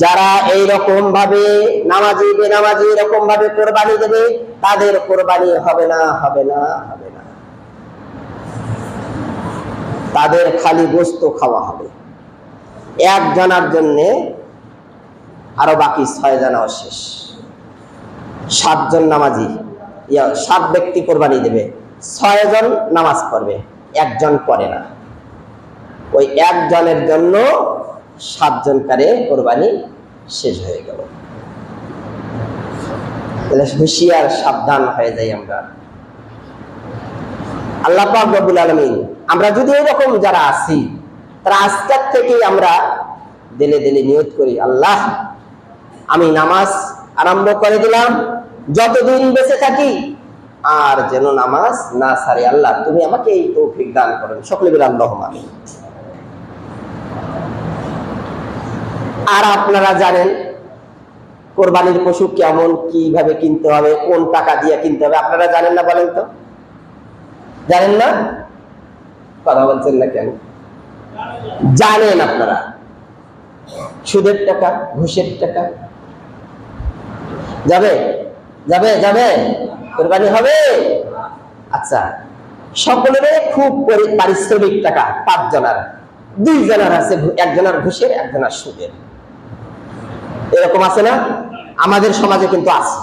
যারা এইরকম ভাবে নামাজি বেনামাজি এরকম ভাবে কোরবানি দেবে, তাদের কোরবানি হবে না, হবে না, হবে না। তাদের খালি গোশত খাওয়া হবে। একজনের জন্য আরো বাকি 6 জনাও শেষ। 7 জন নামাজি 7 ব্যক্তি কোরবানি দেবে, 6 জন নামাজ পড়বে, একজন পড়ে না। ওই একজনের জন্য 7 জন কারে কোরবানি শেষ হয়ে গেল। তাহলে হুঁশিয়ার, সাবধান হয়ে যাই আমরা। আল্লাহ পাক রব্বুল আলামিন, আমরা যদি এরকম যারা আছি, তারা আজকের থেকেই আমরা দিলে দিলে নিয়ত করি, আল্লাহ আমি নামাজ আরম্ভ করে দিলাম, যতদিন বেঁচে থাকি আর যেন নামাজ না ছাড়ি। আল্লাহ তুমি আমাকে এই তৌফিক দান করেন। সকলে বলে আল্লাহুম্মা আমিন। আর আপনারা জানেন কোরবানির পশু কেমন, কিভাবে কিনতে হবে, কোন টাকা দিয়ে কিনতে হবে, আপনারা জানেন না? বলেন তো, জানেন না? কথা বলছেন না কেন? জানেন আপনারা। সুদের টাকা, ঘুষের টাকা যাবে যাবে যাবে, কোরবানি হবে। আচ্ছা, সকলের খুব পারিশ্রমিক টাকা 5 জনের, 2 জনের আছে, একজনের ঘুষের, একজনের সুদের। এরকম আছে না? আমাদের সমাজে কিন্তু আছে।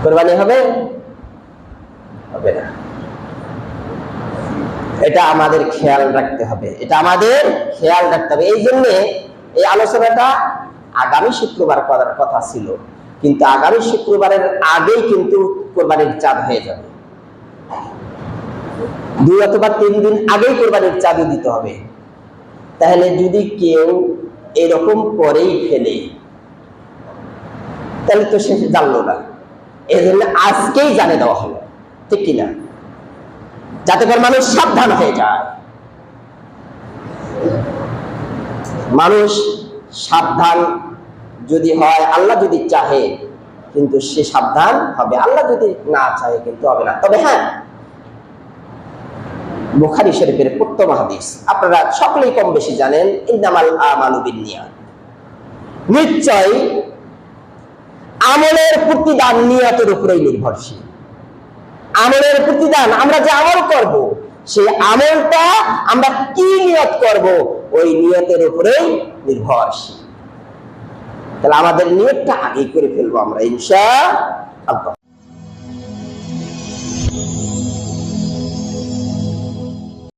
কোরবানি হবে? হবে না। এটা আমাদের খেয়াল রাখতে হবে, এটা আমাদের খেয়াল রাখতে হবে। এই জন্য এই আলোচনাটা আগামী শুক্রবার করার কথা ছিল, কিন্তু আগামী শুক্রবারের আগেই কিন্তু কোরবানির চাঁদ হয়ে যাবে। 2 অথবা 3 দিন আগেই কোরবানির চাঁদ দিতে হবে। তাহলে যদি কেউ এরকম করেই ফেলে, তাহলে তো সে জানলো না। এই জন্য আজকেই জানিয়ে দেওয়া হলো, ঠিক কিনা? যাতে করে মানুষ সাবধান হয়ে যায়। মানুষ সাবধান যদি হয়, আল্লাহ যদি চাহে কিন্তু সে সাবধান হবে, আল্লাহ যদি না চাহে কিন্তু হবে না। তবে হ্যাঁ, বুখারী শরীফের উত্তম হাদিস আপনারা সকলেই কম বেশি জানেন, ইন্নামাল আমালু বিন্নিয়াত, নিশ্চয় আমলের প্রতিদান নিয়তের উপরেই নির্ভরশীল। আমলের প্রতিদান, আমরা যে আমল করব, সেই আমলটা আমরা কি নিয়ত করব, ওই নিয়তের উপরেই নির্ভরশীল। তাহলে আমাদের নিয়তটা আগে করে ফেলবো আমরা ইনশাআল্লাহ।